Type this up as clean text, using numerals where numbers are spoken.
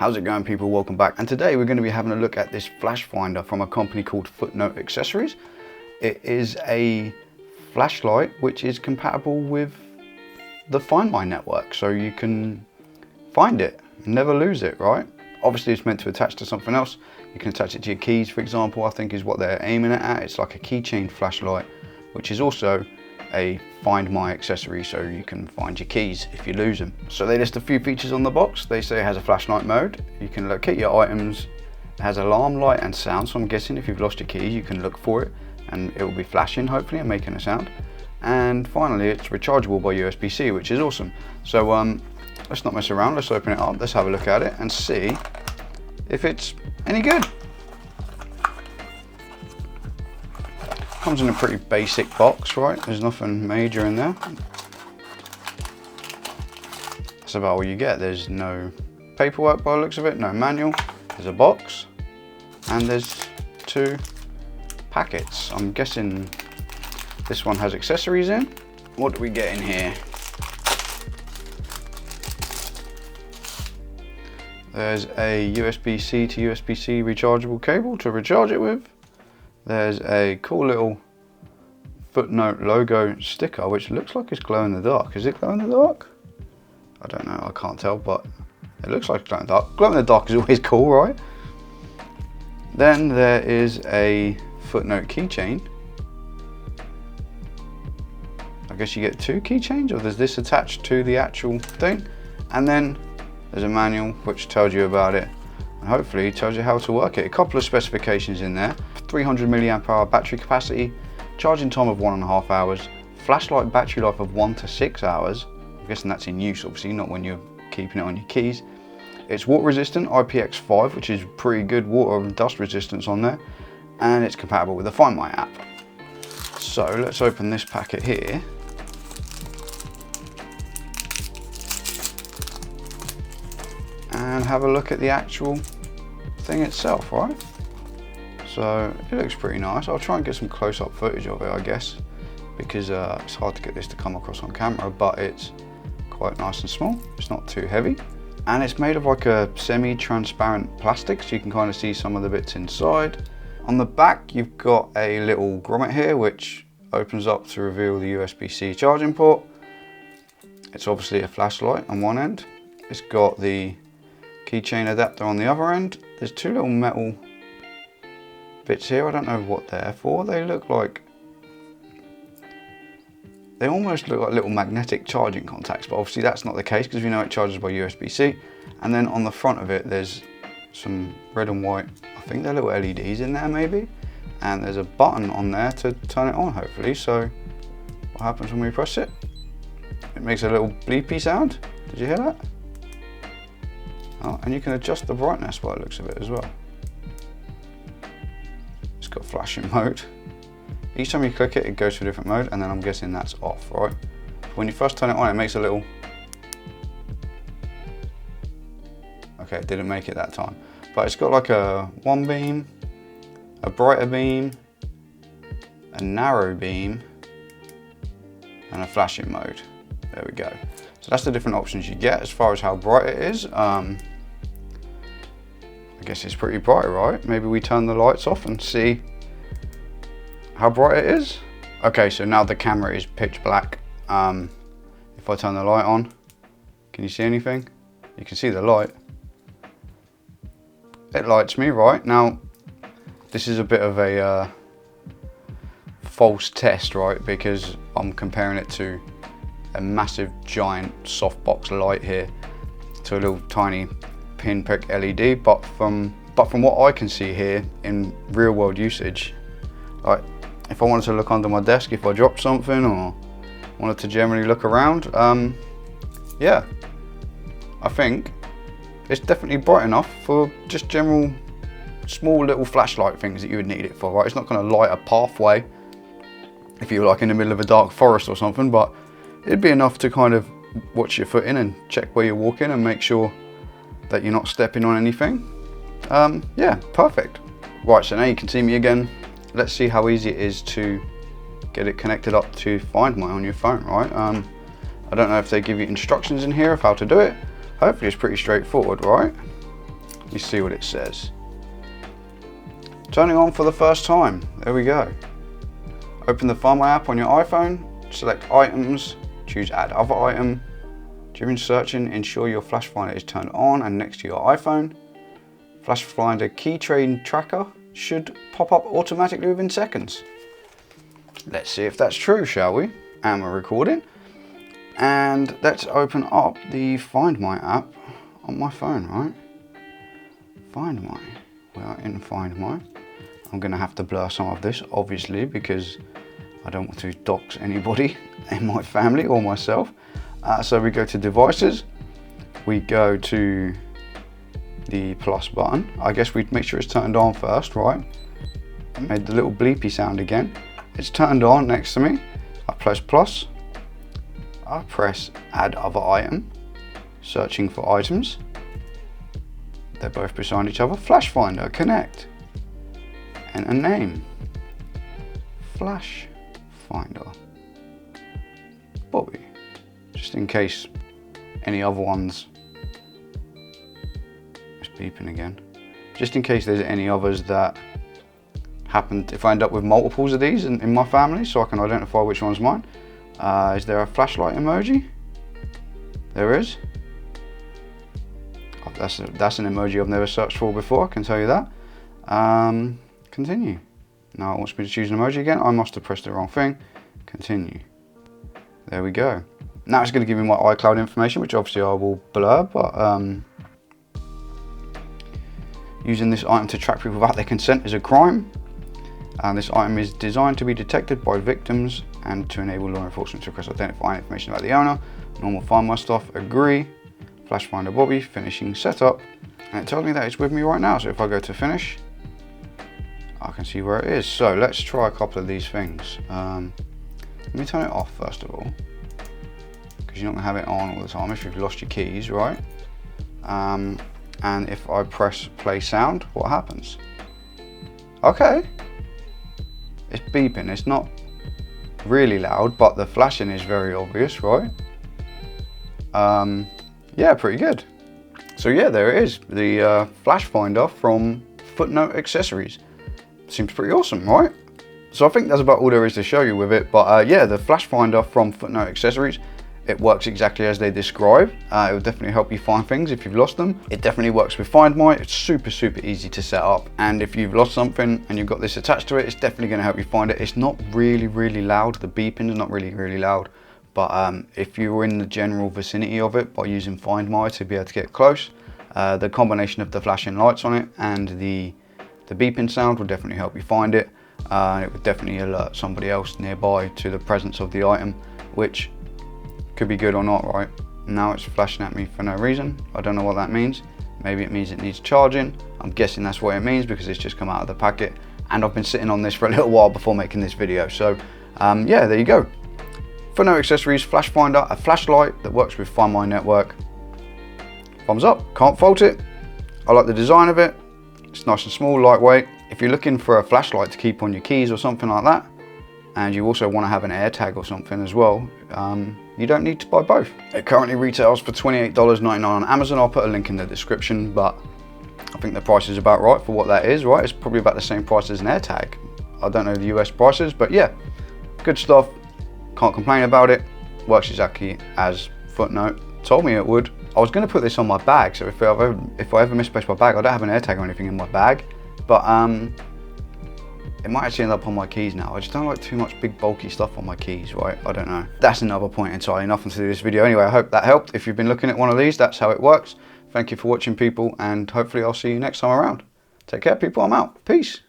How's it going, people? Welcome back. And today we're going to be having a look at this FlashFinder from a company called FootNote accessories. It is a flashlight which is compatible with the FindMy network, so you can find it, never lose it, right? Obviously it's meant to attach to something else. You can attach it to your keys, for example, I think is what they're aiming it at. It's like a keychain flashlight, which is also a FindMy accessory, so you can find your keys if you lose them. So they list a few features on the box. They say it has a flashlight mode. You can locate your items. It has alarm light and sound, so I'm guessing if you've lost your keys, you can look for it and it will be flashing, hopefully, and making a sound. And finally, it's rechargeable by USB-C, which is awesome. So let's not mess around. Let's open it up. Let's have a look at it and see if it's any good. Comes in a pretty basic box, right? There's nothing major in there. That's about all you get. There's no paperwork by the looks of it, no manual. There's a box and there's two packets. I'm guessing this one has accessories in. What do we get in here? There's a USB-C to USB-C rechargeable cable to recharge it with. There's a cool little FootNote logo sticker, which looks like it's glow in the dark. Is it glow in the dark? I don't know, I can't tell, but it looks like it's glow in the dark. Glow in the dark is always cool, right? Then there is a FootNote keychain. I guess you get two keychains, or there's this attached to the actual thing. And then there's a manual which tells you about it, and hopefully tells you how to work it. A couple of specifications in there. 300 milliamp hour battery capacity, charging time of 1.5 hours, flashlight battery life of 1 to 6 hours. I'm guessing that's in use, obviously, not when you're keeping it on your keys. It's water resistant, IPX5, which is pretty good water and dust resistance on there, and it's compatible with the FindMy app. So let's open this packet here. And have a look at the actual thing itself, right? So it looks pretty nice. I'll try and get some close-up footage of it, I guess, because it's hard to get this to come across on camera, but it's quite nice and small. It's not too heavy. And it's made of like a semi-transparent plastic, so you can kind of see some of the bits inside. On the back, you've got a little grommet here, which opens up to reveal the USB-C charging port. It's obviously a flashlight on one end. It's got the keychain adapter on the other end. There's two little metal bits here. I don't know what they're for. They almost look like little magnetic charging contacts, but obviously that's not the case because we know it charges by USB-C. And then on the front of it, there's some red and white, I think they're little LEDs in there maybe. And there's a button on there to turn it on, hopefully. So what happens when we press it? It makes a little bleepy sound. Did you hear that? Oh, and you can adjust the brightness by the looks of it as well. It's got flashing mode. Each time you click it, it goes to a different mode, and then I'm guessing that's off, right? When you first turn it on, it makes a little... Okay, it didn't make it that time. But it's got like a one beam, a brighter beam, a narrow beam, and a flashing mode. There we go. So that's the different options you get as far as how bright it is. I guess it's pretty bright, right? Maybe we turn the lights off and see how bright it is. Okay, so now the camera is pitch black. If I turn the light on, can you see anything? You can see the light. It lights me, right? Now, this is a bit of a false test, right? Because I'm comparing it to a massive giant softbox light here to a little tiny pinprick LED, but from what I can see here in real world usage, like if I wanted to look under my desk, if I dropped something or wanted to generally look around, yeah, I think it's definitely bright enough for just general small little flashlight things that you would need it for, right? It's not going to light a pathway if you're like in the middle of a dark forest or something, but it'd be enough to kind of watch your footing and check where you're walking and make sure that you're not stepping on anything. Yeah, perfect. Right, so now you can see me again. Let's see how easy it is to get it connected up to FindMy on your phone, right? I don't know if they give you instructions in here of how to do it. Hopefully it's pretty straightforward, right? You see what it says. Turning on for the first time. There we go. Open the FindMy app on your iPhone. Select items. Choose add other item. During searching, ensure your FlashFinder is turned on and next to your iPhone. FlashFinder key train tracker should pop up automatically within seconds. Let's see if that's true, shall we? And we're recording. And let's open up the FindMy app on my phone, right? FindMy. We are in FindMy. I'm going to have to blur some of this, obviously, because I don't want to dox anybody in my family or myself. So we go to devices. We go to the plus button. I guess we'd make sure it's turned on first, right? I made the little bleepy sound again. It's turned on next to me. I press plus. I press add other item. Searching for items. They're both beside each other. FlashFinder, connect. And a name. FlashFinder. Bobby. Just in case any other ones. It's beeping again. Just in case there's any others that happen, if I end up with multiples of these in my family, so I can identify which one's mine. Is there a flashlight emoji? There is. Oh, that's an emoji I've never searched for before, I can tell you that. Continue. Now it wants me to choose an emoji again. I must have pressed the wrong thing. Continue. There we go. Now it's going to give me my iCloud information, which obviously I will blur, but using this item to track people without their consent is a crime. And this item is designed to be detected by victims and to enable law enforcement to request identifying information about the owner. Normal FindMy stuff, agree. FlashFinder Bobby, finishing setup. And it tells me that it's with me right now. So if I go to finish, I can see where it is. So let's try a couple of these things. Let me turn it off first of all, because you're not gonna have it on all the time if you've lost your keys, right? And if I press play sound, what happens? Okay. It's beeping, it's not really loud, but the flashing is very obvious, right? Yeah, pretty good. So yeah, there it is, the FlashFinder from FootNote Accessories. Seems pretty awesome, right? So I think that's about all there is to show you with it, but yeah, the FlashFinder from FootNote Accessories, it works exactly as they describe. It will definitely help you find things if you've lost them. It definitely works with FindMy. It's super easy to set up. And if you've lost something and you've got this attached to it, it's definitely going to help you find it. It's not really loud. The beeping is not really loud. But if you're in the general vicinity of it by using FindMy to be able to get close, the combination of the flashing lights on it and the beeping sound will definitely help you find it. It would definitely alert somebody else nearby to the presence of the item, which could be good or not, right? Now it's flashing at me for no reason. I don't know what that means. Maybe it means it needs charging. I'm guessing that's what it means because it's just come out of the packet, and I've been sitting on this for a little while before making this video. So yeah, there you go. FootNote Accessories, FlashFinder, a flashlight that works with FindMy network. Thumbs up, can't fault it. I like the design of it. It's nice and small, lightweight. If you're looking for a flashlight to keep on your keys or something like that, and you also want to have an AirTag or something as well, you don't need to buy both. It currently retails for $28.99 on Amazon. I'll put a link in the description, but I think the price is about right for what that is, right? It's probably about the same price as an AirTag. I don't know the US prices, but yeah, good stuff. Can't complain about it. Works exactly as FootNote told me it would. I was going to put this on my bag, so if I ever misplace my bag, I don't have an AirTag or anything in my bag, but it might actually end up on my keys now. I just don't like too much big bulky stuff on my keys, right? I don't know. That's another point entirely. Nothing to do with this video. Anyway, I hope that helped. If you've been looking at one of these, that's how it works. Thank you for watching, people, and hopefully I'll see you next time around. Take care, people. I'm out. Peace.